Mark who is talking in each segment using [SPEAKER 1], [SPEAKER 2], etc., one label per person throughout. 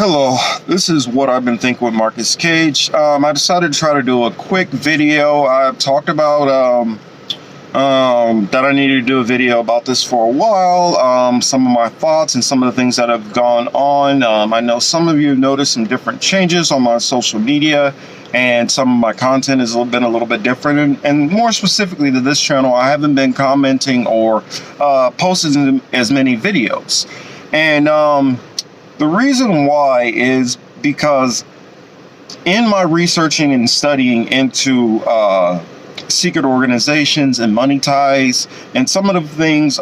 [SPEAKER 1] Hello, this is What I've Been Thinking with Marcus Cage. I decided to try to do a quick video. I've talked about that I needed to do a video about this for a while, some of my thoughts and some of the things that have gone on. I know some of you have noticed some different changes on my social media, and some of my content has been a little bit different. And more specifically to this channel, I haven't been commenting or posting as many videos. And the reason why is because in my researching and studying into secret organizations and money ties and some of the things,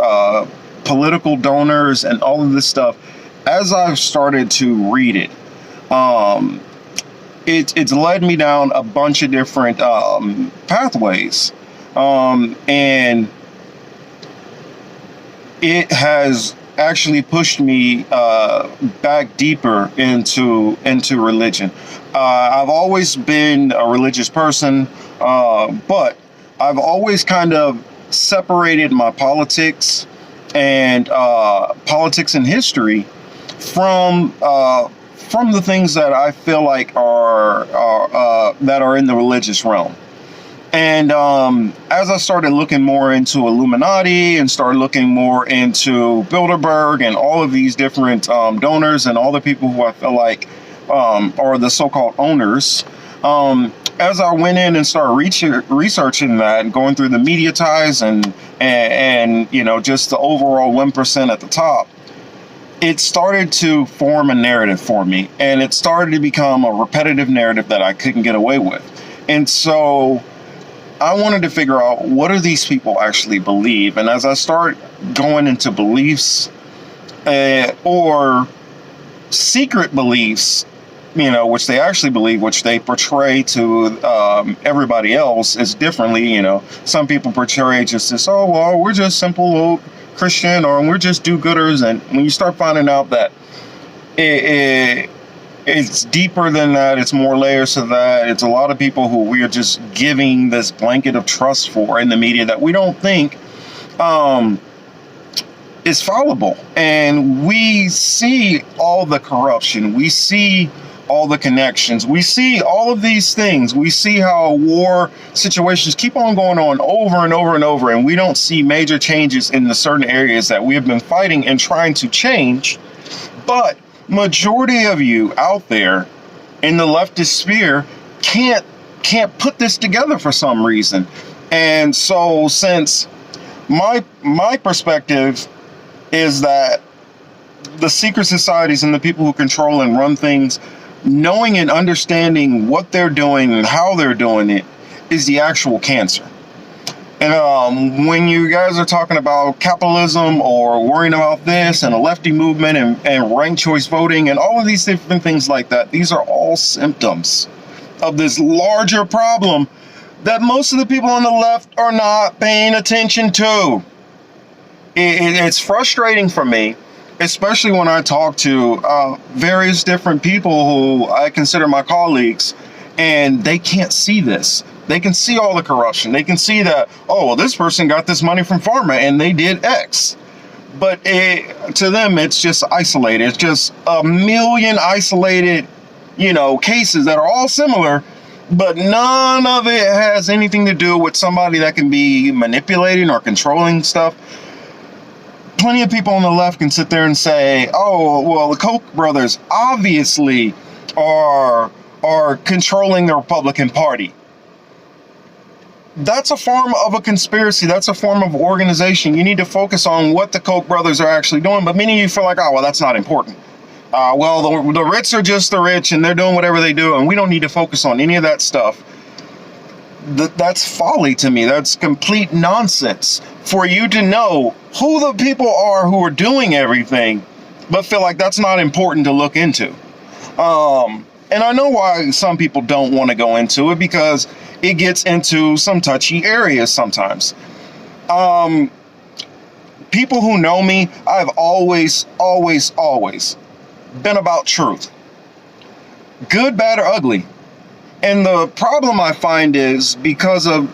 [SPEAKER 1] political donors and all of this stuff, as I've started to read it, it's led me down a bunch of different pathways, and it has actually pushed me back deeper into religion. I've always been a religious person, but I've always kind of separated my politics and history from the things that I feel like are that are in the religious realm. And as I started looking more into Illuminati and started looking more into Bilderberg and all of these different donors and all the people who I feel like are the so-called owners, as I went in and started researching that and going through the media ties and you know, just the overall 1% at the top, it started to form a narrative for me, and it started to become a repetitive narrative that I couldn't get away with. And so I wanted to figure out, what do these people actually believe? And as I start going into beliefs or secret beliefs, you know, which they actually believe, which they portray to everybody else is differently. You know, some people portray just this, oh, well, we're just simple old Christian, or we're just do-gooders. And when you start finding out that it's deeper than that, it's more layers to that, it's a lot of people who we are just giving this blanket of trust for in the media that we don't think is fallible. And we see all the corruption, we see all the connections, we see all of these things, we see how war situations keep on going on over and over and over, and we don't see major changes in the certain areas that we have been fighting and trying to change. But majority of you out there in the leftist sphere can't put this together for some reason. And so, since my perspective is that the secret societies and the people who control and run things, knowing and understanding what they're doing and how they're doing it is the actual cancer. And when you guys are talking about capitalism or worrying about this and a lefty movement and ranked choice voting and all of these different things like that, these are all symptoms of this larger problem that most of the people on the left are not paying attention to. It's frustrating for me, especially when I talk to various different people who I consider my colleagues, and they can't see this. They can see all the corruption. They can see that, oh, well, this person got this money from pharma and they did X. But to them, it's just isolated. It's just a million isolated, you know, cases that are all similar, but none of it has anything to do with somebody that can be manipulating or controlling stuff. Plenty of people on the left can sit there and say, oh, well, the Koch brothers obviously are controlling the Republican Party. That's a form of a conspiracy. That's a form of organization. You need to focus on what the Koch brothers are actually doing. But many of you feel like, oh, well, that's not important. Well, the rich are just the rich, and they're doing whatever they do, and we don't need to focus on any of that stuff. That's folly to me. That's complete nonsense. For you to know who the people are who are doing everything, but feel like that's not important to look into. And I know why some people don't want to go into it, because it gets into some touchy areas sometimes. People who know me, I've always been about truth. Good, bad, or ugly. And the problem I find is, because of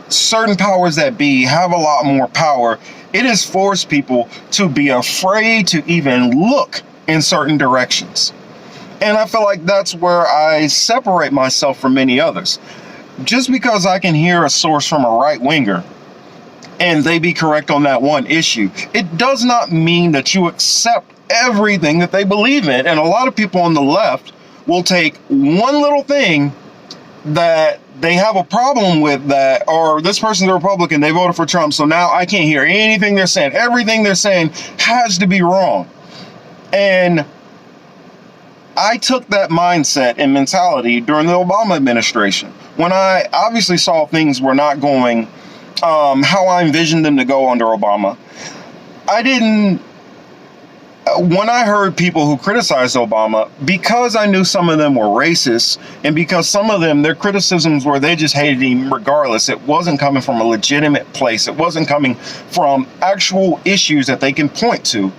[SPEAKER 1] certain powers that be have a lot more power, it has forced people to be afraid to even look in certain directions. And I feel like that's where I separate myself from many others. Just because I can hear a source from a right winger and they be correct on that one issue, it does not mean that you accept everything that they believe in. And a lot of people on the left will take one little thing that they have a problem with, that, or this person's a Republican, they voted for Trump, so now I can't hear anything they're saying. Everything they're saying has to be wrong. And I took that mindset and mentality during the Obama administration, when I obviously saw things were not going how I envisioned them to go under Obama. When I heard people who criticized Obama, because I knew some of them were racist, and because some of them, their criticisms were they just hated him regardless. It wasn't coming from a legitimate place. It wasn't coming from actual issues that they can point to.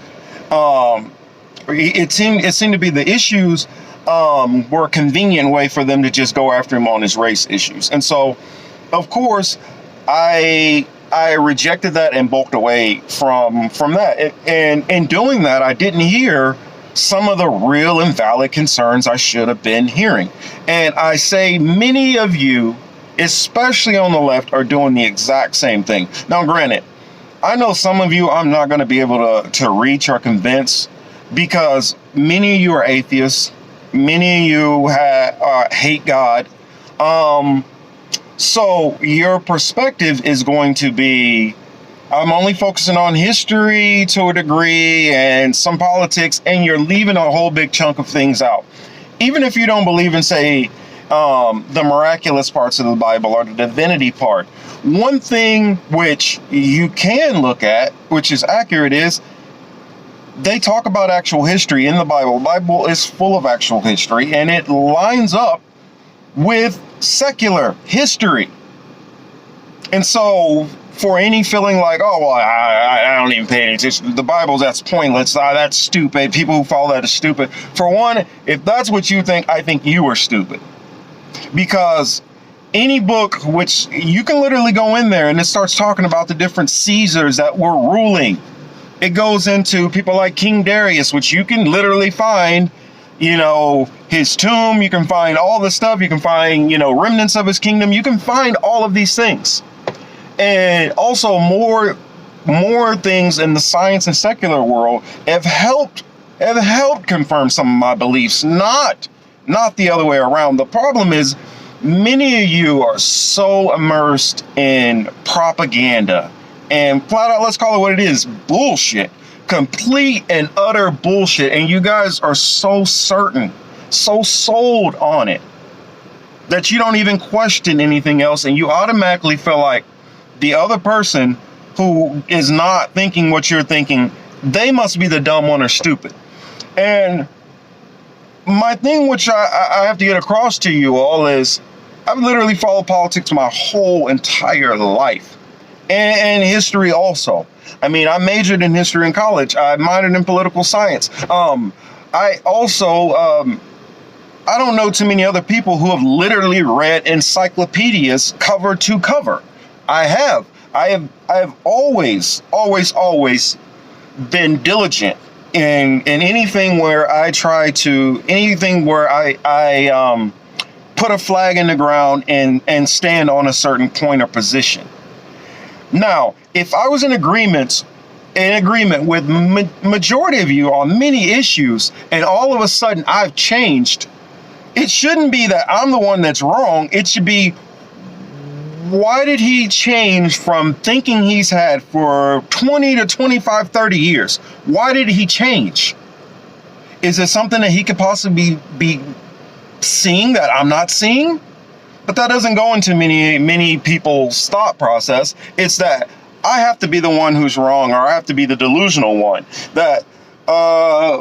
[SPEAKER 1] It seemed to be the issues were a convenient way for them to just go after him on his race issues. And so, of course, I rejected that and bulked away from that. And in doing that, I didn't hear some of the real and valid concerns I should have been hearing. And I say many of you, especially on the left, are doing the exact same thing. Now, granted, I know some of you I'm not going to be able to reach or convince, because many of you are atheists. Many of you hate God. So your perspective is going to be, I'm only focusing on history to a degree and some politics, and you're leaving a whole big chunk of things out. Even if you don't believe in, say, the miraculous parts of the Bible or the divinity part, one thing which you can look at, which is accurate, is they talk about actual history in the Bible. The Bible is full of actual history, and it lines up with secular history. And so for any feeling like, oh, well, I don't even pay any attention to the Bible, that's pointless, that's stupid, people who follow that are stupid. For one, if that's what you think, I think you are stupid. Because any book, which you can literally go in there and it starts talking about the different Caesars that were ruling. It goes into people like King Darius, which you can literally find, his tomb, you can find all the stuff, you can find, remnants of his kingdom, you can find all of these things. And also more things in the science and secular world have helped confirm some of my beliefs, not the other way around. The problem is many of you are so immersed in propaganda and flat out, let's call it what it is, bullshit. Complete and utter bullshit. And you guys are so certain, so sold on it, that you don't even question anything else. And you automatically feel like the other person who is not thinking what you're thinking, they must be the dumb one or stupid. And my thing, which I have to get across to you all, is I've literally followed politics my whole entire life. And history also. I mean, I majored in history in college. I minored in political science. I also, I don't know too many other people who have literally read encyclopedias cover to cover. I have always been diligent in anything where I put a flag in the ground and stand on a certain point or position. Now, if I was in agreement with majority of you on many issues, and all of a sudden I've changed, it shouldn't be that I'm the one that's wrong. It should be, why did he change from thinking he's had for 20 to 25, 30 years? Why did he change? Is it something that he could possibly be seeing that I'm not seeing? But that doesn't go into many people's thought process. It's that I have to be the one who's wrong, or I have to be the delusional one. That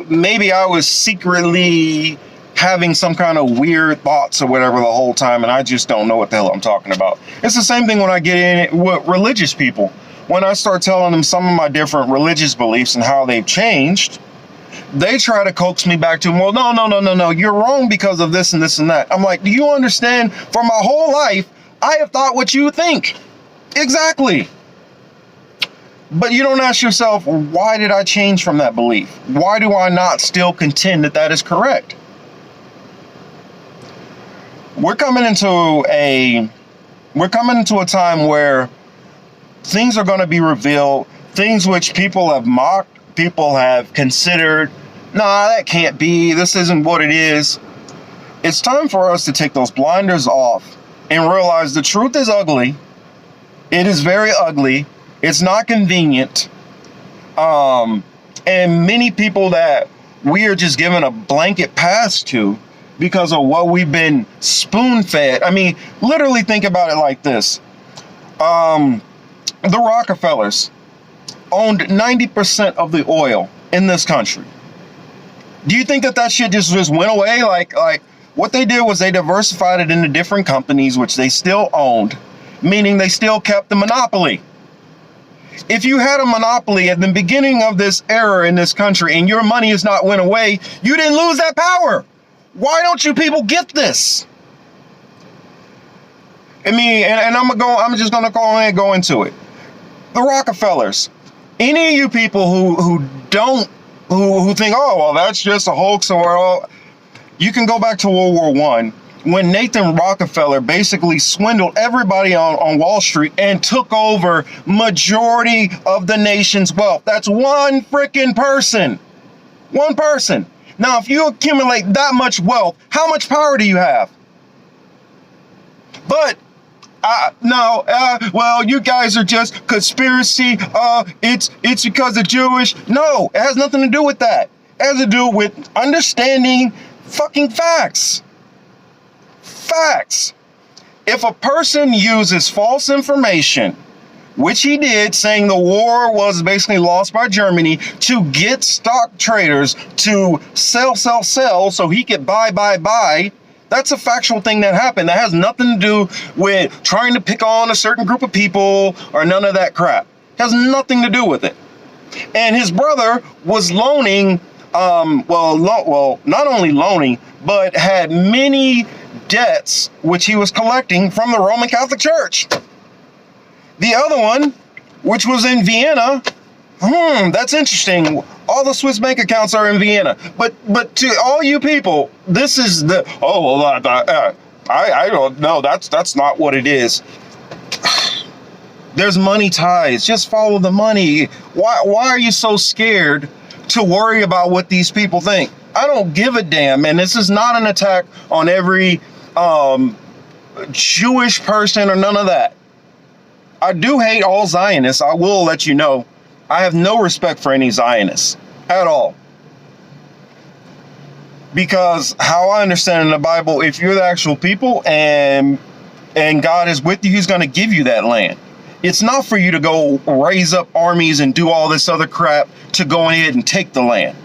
[SPEAKER 1] maybe I was secretly having some kind of weird thoughts or whatever the whole time, and I just don't know what the hell I'm talking about. It's the same thing when I get in it with religious people. When I start telling them some of my different religious beliefs and how they've changed, they try to coax me back to, well, no, you're wrong because of this and this and that. I'm like, do you understand? For my whole life, I have thought what you think. Exactly. But you don't ask yourself, why did I change from that belief? Why do I not still contend that that is correct? we're coming into a time where things are going to be revealed, things which people have mocked, people have considered, nah, that can't be, this isn't what it is. It's time for us to take those blinders off and realize the truth is ugly. It is very ugly. It's not convenient. And many people that we are just giving a blanket pass to because of what we've been spoon-fed. I mean, literally think about it like this. The Rockefellers owned 90% of the oil in this country. Do you think that shit just went away? Like what they did was they diversified it into different companies, which they still owned, meaning they still kept the monopoly. If you had a monopoly at the beginning of this era in this country and your money has not went away, you didn't lose that power. Why don't you people get this? I mean, and I'm just gonna go ahead and go into it. The Rockefellers. Any of you people who think, oh well, that's just a hoax, or you can go back to World War I, when Nathan Rockefeller basically swindled everybody on Wall Street and took over majority of the nation's wealth. That's one freaking person. One person. Now, if you accumulate that much wealth, how much power do you have? But well, you guys are just conspiracy. It's because of Jewish. No, it has nothing to do with that. It has to do with understanding fucking facts. Facts. If a person uses false information, which he did, saying the war was basically lost by Germany, to get stock traders to sell so he could buy, that's a factual thing that happened. That has nothing to do with trying to pick on a certain group of people or none of that crap. It has nothing to do with it. And his brother was loaning, not only loaning, but had many debts which he was collecting from the Roman Catholic Church. The other one, which was in Vienna, that's interesting. All the Swiss bank accounts are in Vienna. But to all you people, this is the, I don't know. That's not what it is. There's money ties. Just follow the money. Why are you so scared to worry about what these people think? I don't give a damn. And this is not an attack on every Jewish person or none of that. I do hate all Zionists. I will let you know. I have no respect for any Zionists at all. Because how I understand in the Bible, if you're the actual people and God is with you, he's going to give you that land. It's not for you to go raise up armies and do all this other crap to go ahead and take the land.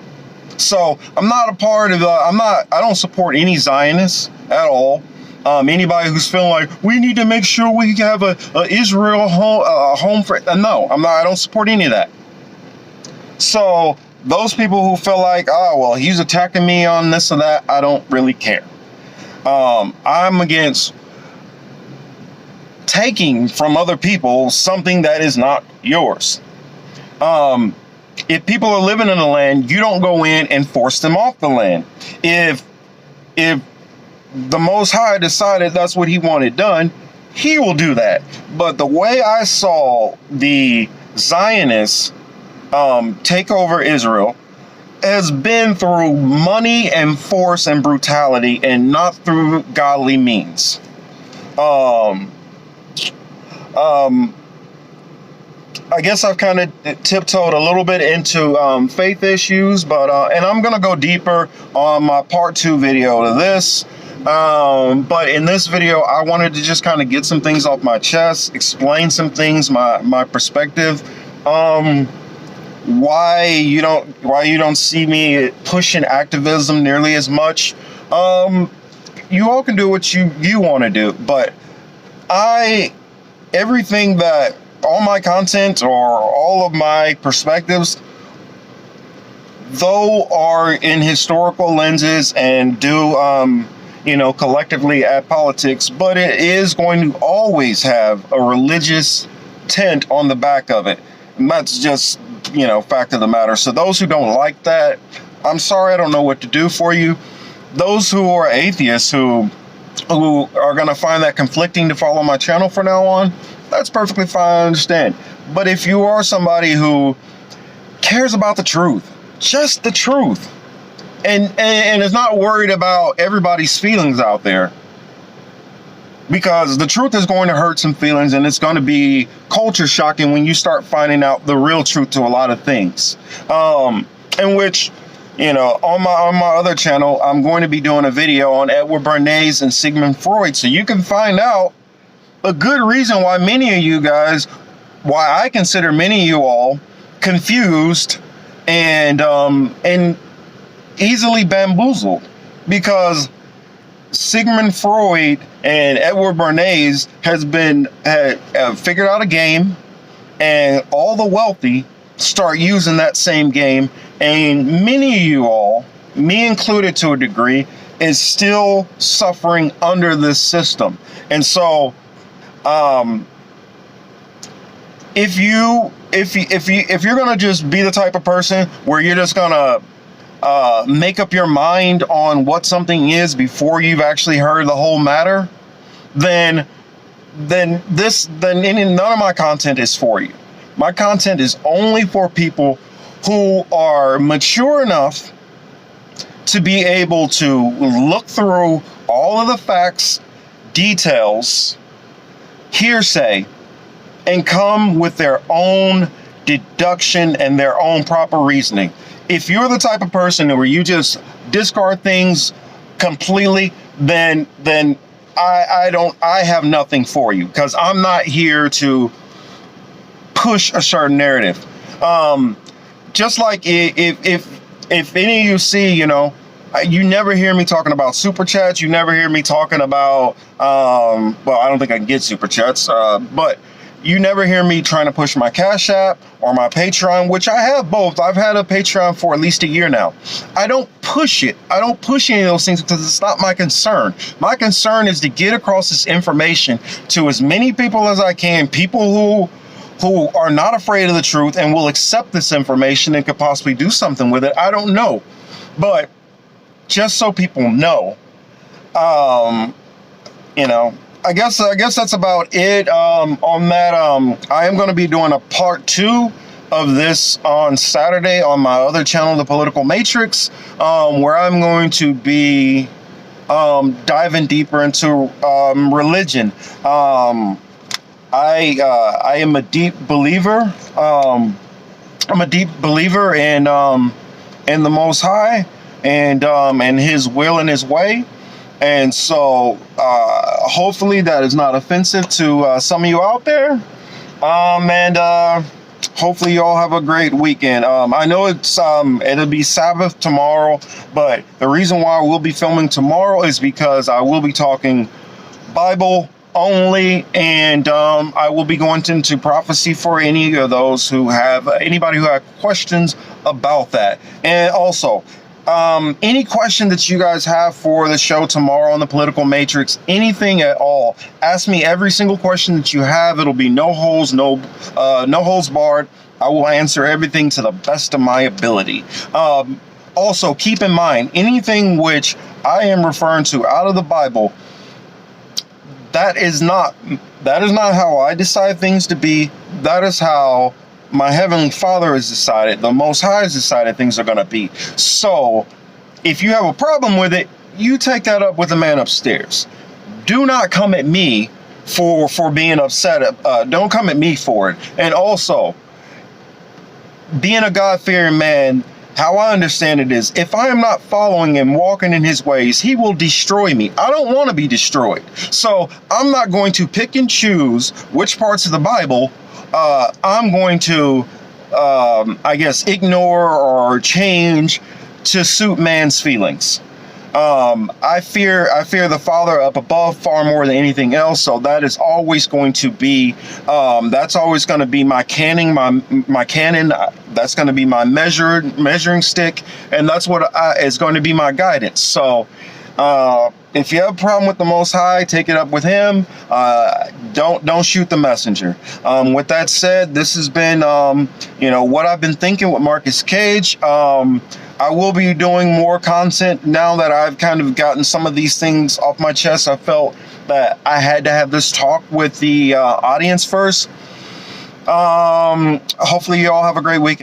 [SPEAKER 1] So I'm not a part of, I don't support any Zionists at all. Anybody who's feeling like we need to make sure we have a Israel home for, no, I don't support any of that. So those people who feel like, oh, well, he's attacking me on this or that, I don't really care. I'm against taking from other people something that is not yours. If people are living in the land, you don't go in and force them off the land. If the Most High decided that's what he wanted done, he will do that. But the way I saw the Zionists take over Israel has been through money and force and brutality, and not through godly means. I guess I've kind of tiptoed a little bit into faith issues, but and I'm gonna go deeper on my part 2 video to this. But in this video, I wanted to just kind of get some things off my chest, explain some things, my perspective. Why you don't see me pushing activism nearly as much. You all can do what you want to do, but everything that all my content or all of my perspectives, though are in historical lenses and do collectively at politics, but it is going to always have a religious tint on the back of it. And that's just, fact of the matter. So those who don't like that, I'm sorry, I don't know what to do for you. Those who are atheists who who are going to find that conflicting to follow my channel from now on, that's perfectly fine, I understand. But if you are somebody who cares about the truth, just the truth, and is not worried about everybody's feelings out there, because the truth is going to hurt some feelings, and it's going to be culture shocking when you start finding out the real truth to a lot of things. In which, you know, on my other channel, I'm going to be doing a video on Edward Bernays and Sigmund Freud, so you can find out a good reason why many of you guys, why I consider many of you all confused and easily bamboozled, because Sigmund Freud and Edward Bernays have figured out a game, and all the wealthy start using that same game, and many of you all, me included to a degree, is still suffering under this system. And so if you're gonna just be the type of person where you're just gonna make up your mind on what something is before you've actually heard the whole matter, then none of my content is for you. My content is only for people who are mature enough to be able to look through all of the facts, details, hearsay, and come with their own deduction and their own proper reasoning. If you're the type of person where you just discard things completely, then I have nothing for you, because I'm not here to push a certain narrative. Just like if any of you see, you know, you never hear me talking about super chats. You never hear me talking about, well, I don't think I can get super chats, but you never hear me trying to push my Cash App or my Patreon, which I have both. I've had a Patreon for at least a year now. I don't push it. I don't push any of those things because it's not my concern. My concern is to get across this information to as many people as I can, people who are not afraid of the truth and will accept this information and could possibly do something with it. I don't know. But just so people know, you know, I guess that's about it on that. I am going to be doing a part 2 of this on Saturday on my other channel, The Political Matrix, where I'm going to be diving deeper into religion. I am a deep believer. I'm a deep believer in the Most High and His will and His way. And so hopefully that is not offensive to some of you out there. And hopefully you all have a great weekend. I know it'll be Sabbath tomorrow, but the reason why we'll be filming tomorrow is because I will be talking Bible only, and I will be going into prophecy for any of those anybody who have questions about that. And also, any question that you guys have for the show tomorrow on the Political Matrix, anything at all, ask me every single question that you have. It'll be no holds barred. I will answer everything to the best of my ability. Also, keep in mind, anything which I am referring to out of the Bible, that is not how I decide things to be. That is how my Heavenly Father has decided, the Most High has decided things are going to be. So, if you have a problem with it, you take that up with the man upstairs. Do not come at me for being upset. Don't come at me for it. And also, being a God-fearing man, how I understand it is, if I am not following and walking in His ways, He will destroy me. I don't want to be destroyed. So, I'm not going to pick and choose which parts of the Bible I'm going to, I guess, ignore or change to suit man's feelings. I fear the Father up above far more than anything else. So that is always going to be, that's always going to be my canon. My canon. That's going to be my measuring stick, and that's what is going to be my guidance. So, if you have a problem with the Most High, take it up with Him. Don't shoot the messenger. With that said, this has been, what I've been thinking with Marcus Cage. I will be doing more content now that I've kind of gotten some of these things off my chest. I felt that I had to have this talk with the audience first. Hopefully you all have a great weekend.